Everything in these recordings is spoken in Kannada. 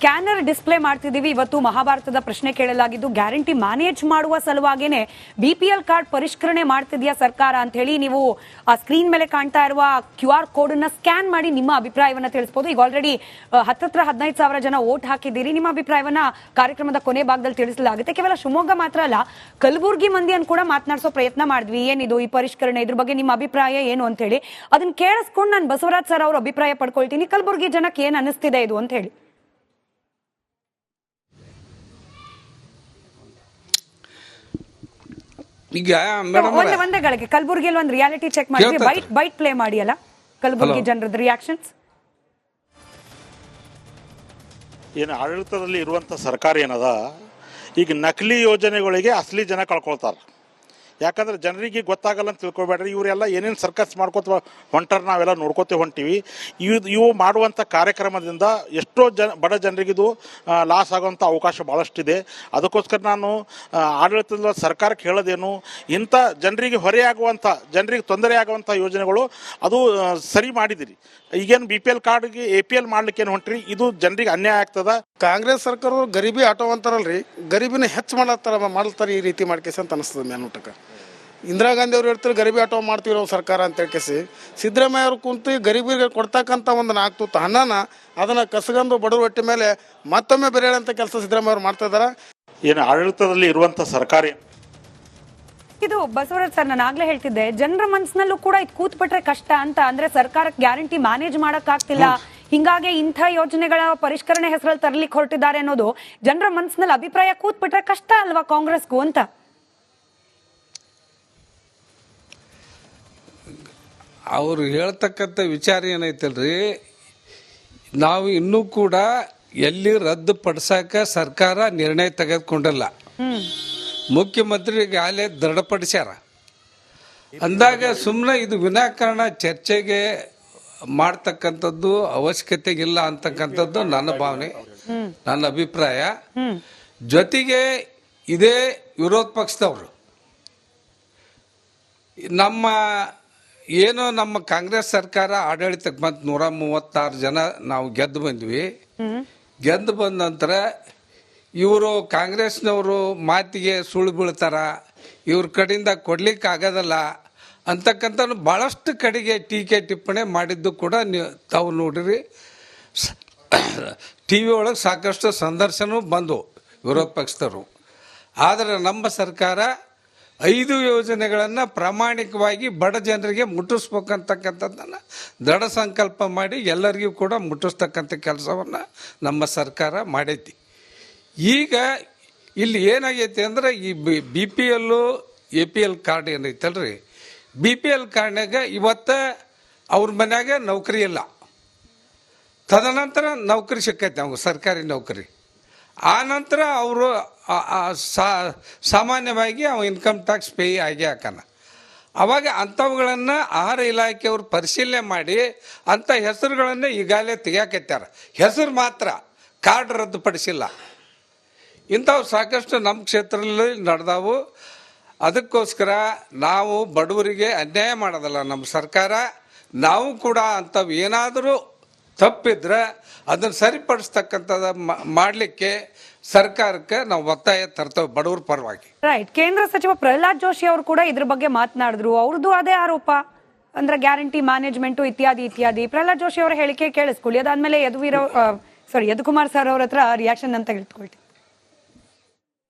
ಸ್ಕ್ಯಾನರ್ ಡಿಸ್ಪ್ಲೇ ಮಾಡ್ತಿದ್ದೀವಿ. ಇವತ್ತು ಮಹಾಭಾರತದ ಪ್ರಶ್ನೆ ಕೇಳಲಾಗಿದ್ದು ಗ್ಯಾರಂಟಿ ಮ್ಯಾನೇಜ್ ಮಾಡುವ ಸಲುವಾಗೇನೆ BPL ಕಾರ್ಡ್ ಪರಿಷ್ಕರಣೆ ಮಾಡ್ತಿದ್ಯಾ ಸರ್ಕಾರ ಅಂತ ಹೇಳಿ ನೀವು ಆ ಸ್ಕ್ರೀನ್ ಮೇಲೆ ಕಾಣ್ತಾ ಇರುವ QR ಕೋಡ್ ಅನ್ನ ಸ್ಕ್ಯಾನ್ ಮಾಡಿ ನಿಮ್ಮ ಅಭಿಪ್ರಾಯವನ್ನ ತಿಳಿಸಬಹುದು. ಈಗ ಆಲ್ರೆಡಿ 15,000 ಜನ ವೋಟ್ ಹಾಕಿದ್ದೀರಿ. ನಿಮ್ಮ ಅಭಿಪ್ರಾಯವನ್ನ ಕಾರ್ಯಕ್ರಮದ ಕೊನೆ ಭಾಗದಲ್ಲಿ ತಿಳಿಸಲಾಗುತ್ತೆ. ಕೇವಲ ಶಿವಮೊಗ್ಗ ಮಾತ್ರ ಅಲ್ಲ, ಕಲಬುರಗಿ ಮಂದಿಯನ್ನು ಕೂಡ ಮಾತನಾಡಿಸೋ ಪ್ರಯತ್ನ ಮಾಡಿದ್ವಿ. ಏನಿದು ಈ ಪರಿಷ್ಕರಣೆ, ಇದ್ರ ಬಗ್ಗೆ ನಿಮ್ಮ ಅಭಿಪ್ರಾಯ ಏನು ಅಂತ ಹೇಳಿ ಅದನ್ನ ಕೇಳಿಸ್ಕೊಂಡು ನಾನು ಬಸವರಾಜ್ ಸರ್ ಅವ್ರ ಅಭಿಪ್ರಾಯ ಪಡ್ಕೊಳ್ತೀನಿ. ಕಲಬುರಗಿ ಜನಕ್ಕೆ ಏನ್ ಅನಿಸ್ತಿದೆ ಇದು ಅಂತ ಹೇಳಿ. ಈಗ ಒಂದೇ ಗಳಿಗೆ ಕಲಬುರಗಿಯಲ್ಲಿ ಒಂದು ರಿಯಾಲಿಟಿ ಚೆಕ್ ಮಾಡಿ ಬೈಟ್ ಪ್ಲೇ ಮಾಡಿ ಅಲ್ಲ ಕಲಬುರಗಿ ಜನರದ ರಿಯಾಕ್ಷನ್ಸ್. ಏನು ಆಡಳಿತದಲ್ಲಿ ಇರುವಂಥ ಸರ್ಕಾರ ಏನದ, ಈಗ ನಕಲಿ ಯೋಜನೆಗಳಿಗೆ ಅಸಲಿ ಜನ ಕಳ್ಕೊಳ್ತಾರೆ. ಯಾಕಂದ್ರೆ ಜನರಿಗೆ ಗೊತ್ತಾಗಲ್ಲ ಅಂತ ತಿಳ್ಕೊಬೇಡ್ರಿ. ಇವರೆಲ್ಲ ಏನೇನು ಸರ್ಕಸ್ ಮಾಡ್ಕೋತ ಹೊಂಟಾರ, ನಾವೆಲ್ಲ ನೋಡ್ಕೋತ ಹೊಂಟೀವಿ. ಇವು ಮಾಡುವಂಥ ಕಾರ್ಯಕ್ರಮದಿಂದ ಎಷ್ಟೋ ಬಡ ಜನರಿಗಿದು ಲಾಸ್ ಆಗುವಂಥ ಅವಕಾಶ ಭಾಳಷ್ಟಿದೆ. ಅದಕ್ಕೋಸ್ಕರ ನಾನು ಆಡಳಿತದ ಸರ್ಕಾರಕ್ಕೆ ಹೇಳೋದೇನು, ಇಂಥ ಜನರಿಗೆ ಹೊರೆಯಾಗುವಂಥ, ಜನರಿಗೆ ತೊಂದರೆ ಆಗುವಂಥ ಯೋಜನೆಗಳು ಅದು ಸರಿ ಮಾಡಿದಿರಿ. ಈಗೇನು BPL ಕಾರ್ಡ್ಗೆ APL ಮಾಡ್ಲಿಕ್ಕೆ ಏನು ಹೊಂಟ್ರಿ, ಇದು ಜನರಿಗೆ ಅನ್ಯಾಯ ಆಗ್ತದ. ಕಾಂಗ್ರೆಸ್ ಸರ್ಕಾರ ಗರೀಬಿ ಆಟೋ ಅಂತಾರಲ್ರಿ, ಗರೀಬಿನ ಹೆಚ್ಚು ಮಾಡ್ತಾರೆ ಈ ರೀತಿ ಮಾಡ್ಕೇಸಿ ಅಂತ ಅನಿಸ್ತದೆ ಮೇಲ್ನೋಟಕ್ಕೆ. ಇಂದಿರಾ ಗಾಂಧಿ ಅವ್ರು ಹೇಳ್ತಾರೆ ಗರೀಬಿ ಆಟೋ ಮಾಡ್ತೀವಿ ನಾವು ಸರ್ಕಾರ ಅಂತ ಹೇಳ್ಕೇಸಿ, ಸಿದ್ದರಾಮಯ್ಯ ಅವ್ರು ಕುಂತು ಗರೀಬಿಗೆ ಕೊಡ್ತಕ್ಕಂಥ ಒಂದು 4 ತುತ್ತು ಹಣ್ಣನ ಅದನ್ನು ಕಸಗಂದು ಬಡವ್ರ ಹೊಟ್ಟೆ ಮೇಲೆ ಮತ್ತೊಮ್ಮೆ ಬೆರೆಯುವಂಥ ಕೆಲಸ ಸಿದ್ದರಾಮಯ್ಯ ಅವ್ರು ಮಾಡ್ತಾ ಇದ್ದಾರೆ. ಏನು ಆಡಳಿತದಲ್ಲಿ ಇರುವಂಥ ಸರ್ಕಾರ ಇದು ಬಸವರಾಜ್ ಸರ್, ನಾನು ಆಗ್ಲೇ ಹೇಳ್ತಿದ್ದೆ, ಜನರ ಮನಸ್ಸಿನಲ್ಲೂ ಕೂಡ ಇದು ಕೂತ್ ಬಿಟ್ರೆ ಕಷ್ಟ ಅಂತ. ಅಂದ್ರೆ ಸರ್ಕಾರಕ್ಕೆ ಗ್ಯಾರಂಟಿ ಮ್ಯಾನೇಜ್ ಮಾಡಕ್ ಆಗ್ತಿಲ್ಲ, ಹಿಂಗಾಗಿ ಇಂಥ ಯೋಜನೆಗಳ ಪರಿಷ್ಕರಣೆ ಹೆಸರಲ್ಲಿ ತರಲಿಕ್ಕೆ ಹೊರಟಿದ್ದಾರೆ ಅನ್ನೋದು ಜನರ ಮನಸ್ಸಿನಲ್ಲಿ ಅಭಿಪ್ರಾಯ ಕೂತ್ ಬಿಟ್ರೆ ಕಷ್ಟ ಅಲ್ವಾ ಕಾಂಗ್ರೆಸ್ಗೂ ಅಂತ. ಅವ್ರು ಹೇಳ್ತಕ್ಕಂಥ ವಿಚಾರ ಏನೈತಲ್ರಿ, ನಾವು ಇನ್ನೂ ಕೂಡ ಎಲ್ಲಿ ರದ್ದುಪಡಿಸಕ ಸರ್ಕಾರ ನಿರ್ಣಯ ತೆಗೆದುಕೊಂಡಿಲ್ಲ. ಮುಖ್ಯಮಂತ್ರಿಗೆ ಆಲೇ ದೃಢಪಡಿಸ್ಯಾರ ಅಂದಾಗ ಸುಮ್ಮನೆ ಇದು ವಿನಾಕಾರಣ ಚರ್ಚೆಗೆ ಮಾಡ್ತಕ್ಕಂಥದ್ದು ಅವಶ್ಯಕತೆ ಇಲ್ಲ ಅಂತಕ್ಕಂಥದ್ದು ನನ್ನ ಭಾವನೆ, ನನ್ನ ಅಭಿಪ್ರಾಯ. ಜೊತೆಗೆ ಇದೇ ವಿರೋಧ ಪಕ್ಷದವರು ನಮ್ಮ ಕಾಂಗ್ರೆಸ್ ಸರ್ಕಾರ ಆಡಳಿತಕ್ಕೆ ಬಂತು, 136 ಜನ ನಾವು ಗೆದ್ದು ಬಂದ್ವಿ. ಗೆದ್ದು ಬಂದ ನಂತರ ಇವರು ಕಾಂಗ್ರೆಸ್ನವರು ಮಾತಿಗೆ ಸುಳ್ಳು ಬೀಳ್ತಾರ, ಇವ್ರ ಕಡೆಯಿಂದ ಕೊಡ್ಲಿಕ್ಕೆ ಆಗೋದಲ್ಲ ಅಂತಕ್ಕಂಥ ಭಾಳಷ್ಟು ಕಡೆಗೆ ಟೀಕೆ ಟಿಪ್ಪಣಿ ಮಾಡಿದ್ದು ಕೂಡ ತಾವು ನೋಡಿರಿ. TV ಒಳಗೆ ಸಾಕಷ್ಟು ಸಂದರ್ಶನ ಬಂದವು ವಿರೋಧ ಪಕ್ಷದವರು. ಆದರೆ ನಮ್ಮ ಸರ್ಕಾರ 5 ಯೋಜನೆಗಳನ್ನು ಪ್ರಾಮಾಣಿಕವಾಗಿ ಬಡ ಜನರಿಗೆ ಮುಟ್ಟಿಸ್ಬೇಕಂತಕ್ಕಂಥದ್ದನ್ನು ದೃಢ ಸಂಕಲ್ಪ ಮಾಡಿ ಎಲ್ಲರಿಗೂ ಕೂಡ ಮುಟ್ಟಿಸ್ತಕ್ಕಂಥ ಕೆಲಸವನ್ನು ನಮ್ಮ ಸರ್ಕಾರ ಮಾಡೈತಿ. ಈಗ ಇಲ್ಲಿ ಏನಾಗೈತಿ ಅಂದ್ರೆ ಈ BPL APL ಕಾರ್ಡ್ ಏನೈತಲ್ರಿ, BPL ಕಾರ್ಡ್ನಾಗ ಇವತ್ತು ಅವ್ರ ಮನ್ಯಾಗ ನೌಕರಿ ಇಲ್ಲ, ತದನಂತರ ನೌಕರಿ ಸಿಕ್ಕೈತೆ ಅವ್ಗೆ, ಸರ್ಕಾರಿ ನೌಕರಿ. ಆ ನಂತರ ಅವರು ಸಾಮಾನ್ಯವಾಗಿ ಅವ ಇನ್ಕಮ್ ಟ್ಯಾಕ್ಸ್ ಪೇ ಆಗಿ ಹಾಕನ. ಅವಾಗ ಅಂಥವುಗಳನ್ನು ಆಹಾರ ಇಲಾಖೆಯವರು ಪರಿಶೀಲನೆ ಮಾಡಿ ಅಂಥ ಹೆಸರುಗಳನ್ನು ಈಗಾಗಲೇ ತೆಗಿಯಾಕತ್ಯಾರ. ಹೆಸರು ಮಾತ್ರ, ಕಾರ್ಡ್ ರದ್ದುಪಡಿಸಿಲ್ಲ. ಇಂಥವು ಸಾಕಷ್ಟು ನಮ್ಮ ಕ್ಷೇತ್ರದಲ್ಲಿ ನಡೆದವು. ಅದಕ್ಕೋಸ್ಕರ ನಾವು ಬಡವರಿಗೆ ಅನ್ಯಾಯ ಮಾಡೋದಲ್ಲ ನಮ್ಮ ಸರ್ಕಾರ. ನಾವು ಕೂಡ ಅಂಥವು ಏನಾದರೂ ತಪ್ಪಿದ್ರೆ ಅದನ್ನು ಸರಿಪಡಿಸ್ತಕ್ಕಂಥದ್ದು ಮಾಡಲಿಕ್ಕೆ ಸರ್ಕಾರಕ್ಕೆ ನಾವು ಒತ್ತಾಯ ತರ್ತೇವೆ ಬಡವರ ಪರವಾಗಿ. ರೈಟ್. ಕೇಂದ್ರ ಸಚಿವ ಪ್ರಹ್ಲಾದ್ ಜೋಶಿ ಅವರು ಕೂಡ ಇದ್ರ ಬಗ್ಗೆ ಮಾತನಾಡಿದ್ರು. ಅವ್ರದ್ದು ಅದೇ ಆರೋಪ, ಅಂದ್ರೆ ಗ್ಯಾರಂಟಿ ಮ್ಯಾನೇಜ್ಮೆಂಟು ಇತ್ಯಾದಿ. ಪ್ರಹ್ಲಾದ್ ಜೋಶಿ ಅವರ ಹೇಳಿಕೆ ಕೇಳಿಸ್ಕೊಳ್ಳಿ, ಅದಾದ್ಮೇಲೆ ಯದುಕುಮಾರ್ ಸರ್ ಅವ್ರ ಹತ್ರ ರಿಯಾಕ್ಷನ್ ಅಂತ ಹೇಳ್ಕೊಳ್ತೀನಿ.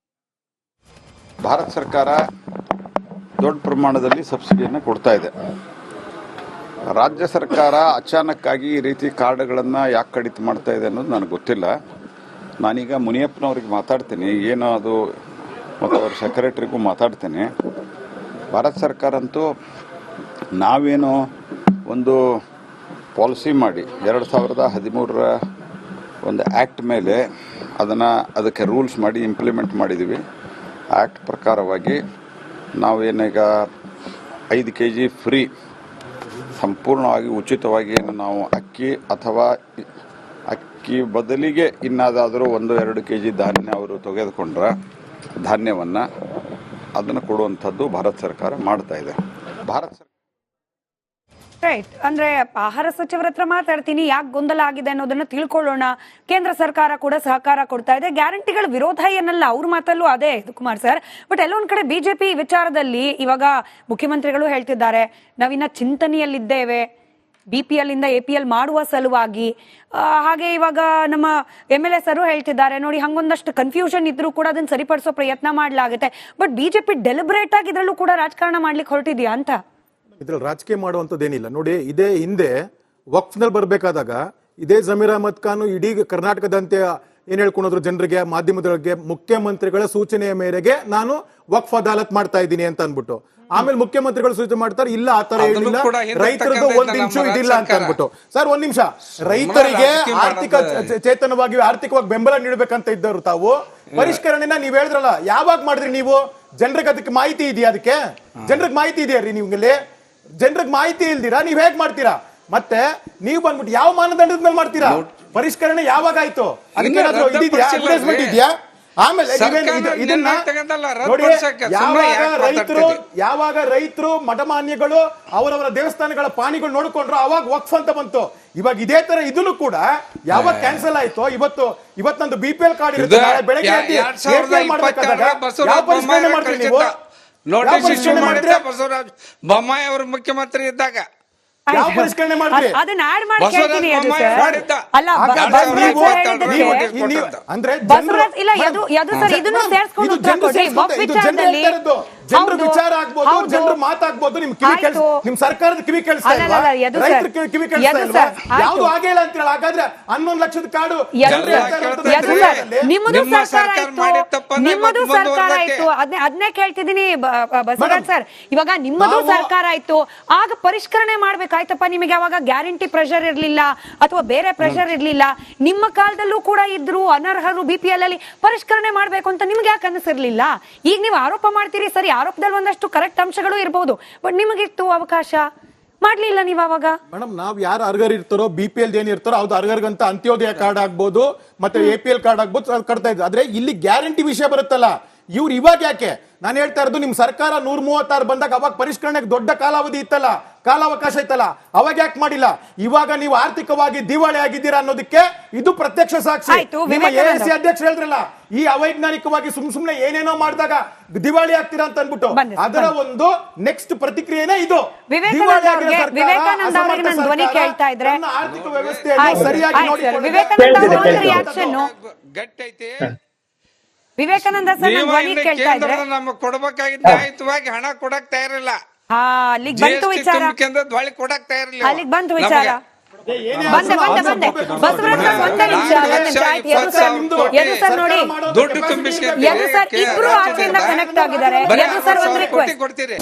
ಭಾರತ ಸರ್ಕಾರ ದೊಡ್ಡ ಪ್ರಮಾಣದಲ್ಲಿ ಸಬ್ಸಿಡಿಯನ್ನು ಕೊಡ್ತಾ ಇದೆ. ರಾಜ್ಯ ಸರ್ಕಾರ ಅಚಾನಕ್ಕಾಗಿ ಈ ರೀತಿ ಕಾರ್ಡ್ಗಳನ್ನು ಯಾಕೆ ಕಡಿತ ಮಾಡ್ತಾ ಇದೆ ಅನ್ನೋದು ನನಗೆ ಗೊತ್ತಿಲ್ಲ. ನಾನೀಗ ಮುನಿಯಪ್ಪನವ್ರಿಗೆ ಮಾತಾಡ್ತೀನಿ, ಏನೋ ಅದು, ಮತ್ತು ಅವ್ರ ಸೆಕ್ರೆಟರಿಗೂ ಮಾತಾಡ್ತೀನಿ. ಭಾರತ ಸರ್ಕಾರ ಅಂತೂ ನಾವೇನೋ ಒಂದು ಪಾಲಿಸಿ ಮಾಡಿ 2013ರ ಒಂದು ಆ್ಯಕ್ಟ್ ಮೇಲೆ ಅದಕ್ಕೆ ರೂಲ್ಸ್ ಮಾಡಿ ಇಂಪ್ಲಿಮೆಂಟ್ ಮಾಡಿದ್ದೀವಿ. ಆ್ಯಕ್ಟ್ ಪ್ರಕಾರವಾಗಿ ನಾವೇನೀಗ 5 kg ಫ್ರೀ, ಸಂಪೂರ್ಣವಾಗಿ ಉಚಿತವಾಗಿ ಏನು ನಾವು ಅಕ್ಕಿ ಬದಲಿಗೆ ಇನ್ನಾದಾದರೂ 1-2 kg ಧಾನ್ಯ ಅವರು ತೆಗೆದುಕೊಂಡ್ರೆ ಧಾನ್ಯವನ್ನು ಅದನ್ನು ಕೊಡುವಂಥದ್ದು ಭಾರತ ಸರ್ಕಾರ ಮಾಡ್ತಾ ಇದೆ. ರೈಟ್. ಅಂದ್ರೆ ಆಹಾರ ಸಚಿವರ ಹತ್ರ ಮಾತಾಡ್ತೀನಿ, ಯಾಕೆ ಗೊಂದಲ ಆಗಿದೆ ಅನ್ನೋದನ್ನ ತಿಳ್ಕೊಳ್ಳೋಣ. ಕೇಂದ್ರ ಸರ್ಕಾರ ಕೂಡ ಸಹಕಾರ ಕೊಡ್ತಾ ಇದೆ, ಗ್ಯಾರಂಟಿಗಳ ವಿರೋಧ ಏನಲ್ಲ, ಅವ್ರ ಮಾತಲ್ಲೂ ಅದೇ ಕುಮಾರ್ ಸರ್. ಬಟ್ ಎಲ್ಲೊಂದ್ ಕಡೆ ಬಿಜೆಪಿ ವಿಚಾರದಲ್ಲಿ ಇವಾಗ ಮುಖ್ಯಮಂತ್ರಿಗಳು ಹೇಳ್ತಿದ್ದಾರೆ, ನಾವಿನ್ನ ಚಿಂತನೆಯಲ್ಲಿದ್ದೇವೆ BPL ಇಂದ APL ಮಾಡುವ ಸಲುವಾಗಿ. ಹಾಗೆ ಇವಾಗ ನಮ್ಮ MLA ಸರು ಹೇಳ್ತಿದ್ದಾರೆ, ನೋಡಿ ಹಂಗೊಂದಷ್ಟು ಕನ್ಫ್ಯೂಷನ್ ಇದ್ರೂ ಕೂಡ ಅದನ್ನ ಸರಿಪಡಿಸೋ ಪ್ರಯತ್ನ ಮಾಡ್ಲಾಗುತ್ತೆ. ಬಟ್ ಬಿಜೆಪಿ ಡೆಲಿಬ್ರೇಟ್ ಆಗಿ ಇದ್ರಲ್ಲೂ ಕೂಡ ರಾಜಕಾರಣ ಮಾಡ್ಲಿಕ್ಕೆ ಹೊರಟಿದ್ಯಾ ಅಂತ? ಇದ್ರಲ್ಲಿ ರಾಜಕೀಯ ಮಾಡುವಂಥದ್ದೇನಿಲ್ಲ ನೋಡಿ. ಇದೇ ಹಿಂದೆ ವಕ್ಫ್ನಲ್ಲಿ ಬರಬೇಕಾದಾಗ ಇದೇ ಜಮೀರ್ ಅಹಮದ್ ಖಾನ್ ಇಡೀ ಕರ್ನಾಟಕದಂತೆ ಏನ್ ಹೇಳ್ಕೊಂಡ್ರು ಜನರಿಗೆ, ಮಾಧ್ಯಮದೊಳಗೆ, ಮುಖ್ಯಮಂತ್ರಿಗಳ ಸೂಚನೆಯ ಮೇರೆಗೆ ನಾನು ವಕ್ಫ್ ಅದಾಲತ್ ಮಾಡ್ತಾ ಇದ್ದೀನಿ ಅಂತ ಅನ್ಬಿಟ್ಟು, ಆಮೇಲೆ ಮುಖ್ಯಮಂತ್ರಿಗಳು ಸೂಚನೆ ಮಾಡ್ತಾರೆ, ಇಲ್ಲ ಆ ತರ ಏನಿಲ್ಲ, ರೈತರದ್ದು 1 ಇಂಚು ಇದಿಲ್ಲ ಅಂತ ಅನ್ಬಿಟ್ಟು. ಸರ್ 1 ನಿಮಿಷ, ರೈತರಿಗೆ ಆರ್ಥಿಕವಾಗಿ ಬೆಂಬಲ ನೀಡಬೇಕಂತ ಇದ್ದವರು ತಾವು ಪರಿಷ್ಕರಣೆನ ನೀವ್ ಹೇಳಿದ್ರಲ್ಲ, ಯಾವಾಗ ಮಾಡಿದ್ರಿ ನೀವು? ಜನರಿಗೆ ಅದಕ್ಕೆ ಮಾಹಿತಿ ಇದೆಯಾ? ಅದಕ್ಕೆ ಜನರಿಗೆ ಮಾಹಿತಿ ಇದೆಯಾ ರೀ? ನಿಮ್ಗೆ ಜನರಿಗೆ ಮಾಹಿತಿ ಇಲ್ದಿರಾ ನೀವ್ ಹೇಗ್ ಮಾಡ್ತೀರಾ? ಮತ್ತೆ ನೀವು ಬಂದ್ಬಿಟ್ಟು ಯಾವ ಮಾನದಂಡದ ಮೇಲೆ ಮಾಡ್ತೀರಾ? ಪರಿಷ್ಕರಣೆ ಯಾವಾಗ ಆಯ್ತು? ಅದಕ್ಕೇನಾದ್ರೂ ಇದೆಯಾ? ಅಡ್ವರ್ಟೈಸ್ಮೆಂಟ್ ಇದೆಯಾ? ಆಮೇಲೆ ಇದನ್ನ ನೋಡಿ, ಯಾವಾಗ ರೈತರು ಮಠಮಾನ್ಯಗಳು ಅವರವರ ದೇವಸ್ಥಾನಗಳ ಪಾಣಿಗಳು ನೋಡ್ಕೊಂಡ್ರು ಅವಾಗ ವಕ್ಫ್ ಅಂತ ಬಂತು. ಇವಾಗ ಇದೇ ತರ ಇದನ್ನು ಕೂಡ ಯಾವಾಗ ಕ್ಯಾನ್ಸಲ್ ಆಯ್ತು, ಇವತ್ತು ನಂದು BPL ಕಾರ್ಡ್ ಇರುತ್ತೆ, ಬೆಳಗ್ಗೆ ಯಾವ ಪರಿಷ್ಕರಣೆ ಮಾಡ್ತೀರಿ ನೀವು? ಬಸವರಾಜ ಬೊಮ್ಮಾಯಿ ಅವರು ಮುಖ್ಯಮಂತ್ರಿ ಇದ್ದಾಗ ಯಾವ ಪರಿಷ್ಕರಣೆ ಮಾಡ್ತೀರಿ? ಅದನ್ನ ಆಡ್ ಮಾಡಿ ಕೇಳ್ತೀನಿ. ಅದು ಸರ್ ಅಲ್ಲ, ಅಂದ್ರೆ ಇಲ್ಲ ಯದು ಸರ್ ಇದನ್ನು ಸೇರಿಸ್ಕೊಂಡು ಉತ್ತರ ಕೊಡಿ. ವಕ್ಫ್ ವಿಚಾರದಲ್ಲಿ ಜನರ ವಿಚಾರ ಆಗ್ಬೋದು, ಜನರ ಮಾತಾಗ್ಬೋದು, ನಿಮ್ ಸರ್ಕಾರದ ಕಿವಿ ಕೇಳಿಸ್ತಾ ಇಲ್ವಾ? ರೈತರ ಕಿವಿ ಕೇಳಿಸ್ತಾ ಇಲ್ವಾ? ಯಾವ್ದು ಆಗೇ ಇಲ್ಲ ಅಂತೀರಲ್ಲ, ಹಾಗಾದ್ರೆ 11 ಲಕ್ಷದ ಕಾರ್ಡು ನಿಮ್ಮದು ಸರ್ಕಾರ ಆಯ್ತು, ಅದನ್ನೇ ಕೇಳ್ತಿದ್ದೀನಿ ಬಸವರಾಜ್ ಸರ್. ಇವಾಗ ನಿಮ್ಮದು ಸರ್ಕಾರ ಆಯ್ತು, ಆಗ ಪರಿಷ್ಕರಣೆ ಮಾಡ್ಬೇಕಾಯ್ತಪ್ಪ. ನಿಮಗೆ ಅವಾಗ ಗ್ಯಾರಂಟಿ ಪ್ರೆಷರ್ ಇರ್ಲಿಲ್ಲ ಅಥವಾ ಬೇರೆ ಪ್ರೆಷರ್ ಇರ್ಲಿಲ್ಲ, ನಿಮ್ಮ ಕಾಲದಲ್ಲೂ ಕೂಡ ಇದ್ರು ಅನರ್ಹರು BPL ಅಲ್ಲಿ, ಪರಿಷ್ಕರಣೆ ಮಾಡ್ಬೇಕು ಅಂತ ನಿಮ್ಗೆ ಯಾಕೆ ಅನಿಸಿರ್ಲಿಲ್ಲ? ಈಗ ನೀವು ಆರೋಪ ಮಾಡ್ತೀರಿ, ಸರಿ, ಆರೋಪದಲ್ಲಿ ಒಂದಷ್ಟು ಕರೆಕ್ಟ್ ಅಂಶಗಳು ಇರಬಹುದು, ಬಟ್ ನಿಮಗಿತ್ತು ಅವಕಾಶ, ಮಾಡ್ಲಿಲ್ಲ ನೀವು ಅವಾಗ. ಮೇಡಮ್, ನಾವ್ ಯಾರು ಅರ್ಹರ್ ಇರ್ತಾರೋ BPL ಏನ್ ಇರ್ತಾರೋ ಅದು ಅರ್ಹರ್ಗಂತ ಅಂತ್ಯೋದಯ ಕಾರ್ಡ್ ಆಗ್ಬೋದು, ಮತ್ತೆ APL ಕಾರ್ಡ್ ಆಗ್ಬೋದು, ಕಟ್ತಾ ಇದ್ರು. ಆದ್ರೆ ಇಲ್ಲಿ ಗ್ಯಾರಂಟಿ ವಿಷಯ ಬರುತ್ತಲ್ಲ, ಇವ್ರು ಇವಾಗ ಯಾಕೆ? ನಾನು ಹೇಳ್ತಾ ಇರೋದು, ನಿಮ್ ಸರ್ಕಾರ 136 ಬಂದಾಗ ಅವಾಗ ಪರಿಷ್ಕರಣೆಗೆ ದೊಡ್ಡ ಕಾಲಾವಧಿ ಇತ್ತಲ್ಲ, ಕಾಲಾವಕಾಶ ಇತ್ತಲ್ಲ, ಅವಾಗ ಯಾಕೆ ಮಾಡಿಲ್ಲ? ಇವಾಗ ನೀವು ಆರ್ಥಿಕವಾಗಿ ದಿವಾಳಿ ಆಗಿದ್ದೀರಾ ಅನ್ನೋದಕ್ಕೆ ಇದು ಪ್ರತ್ಯಕ್ಷ ಸಾಕ್ಷಿ. ನಿಮ್ಮ AIC ಅಧ್ಯಕ್ಷರು ಹೇಳಿದ್ರಲ್ಲ, ಈ ಅವೈಜ್ಞಾನಿಕವಾಗಿ ಸುಮ್ನೆ ಏನೇನೋ ಮಾಡಿದಾಗ ದಿವಾಳಿ ಆಗ್ತೀರಾ ಅಂತ ಅನ್ಬಿಟ್ಟು, ಅದರ ಒಂದು ನೆಕ್ಸ್ಟ್ ಪ್ರತಿಕ್ರಿಯೆನೇ ಇದು. ವಿವೇಕಾನಂದ ಅವರಿಗೆ ನಾನು ಧ್ವನಿ ಕೇಳ್ತಾ ಇದ್ರೆ ಆರ್ಥಿಕ ವ್ಯವಸ್ಥೆಯನ್ನು ಸರಿಯಾಗಿ ನೋಡಿ. ವಿವೇಕಾನಂದ ಸರ್ ಧ್ವನಿ ಕೇಳ್ತಾ ಇದ್ರೆ ನಮಗೆ ಕೊಡಬೇಕಾಗಿದ್ದ ನ್ಯಾಯಯುತವಾಗಿ ಹಣ ಕೊಡಕ್ ತಯಾರಿಲ್ಲ. ಅಲ್ಲಿಗೆ ಬಂತು ವಿಚಾರ, ಕೊಡಕ್ ತಯಾರಿಲ್ಲ. ಅಲ್ಲಿಗೆ ಬಂತು ವಿಚಾರ. ಬಂದೆ ಬಸವರಾಜ್ ಸರ್, ಒಂದೇ ನಿಮಿಷ. ಯದು ಸರ್ ನೋಡಿ, ದುಡ್ಡು ತುಂಬಿಸಿ ಯದು ಸರ್ ಇಬ್ರು ಆಚೆಯಿಂದ ಕನೆಕ್ಟ್ ಆಗಿದ್ದಾರೆ. ಯದು ಸರ್ ಒಂದು ರಿಕ್ವೆಸ್ಟ್ ಕೊಡ್ತೀರಿ.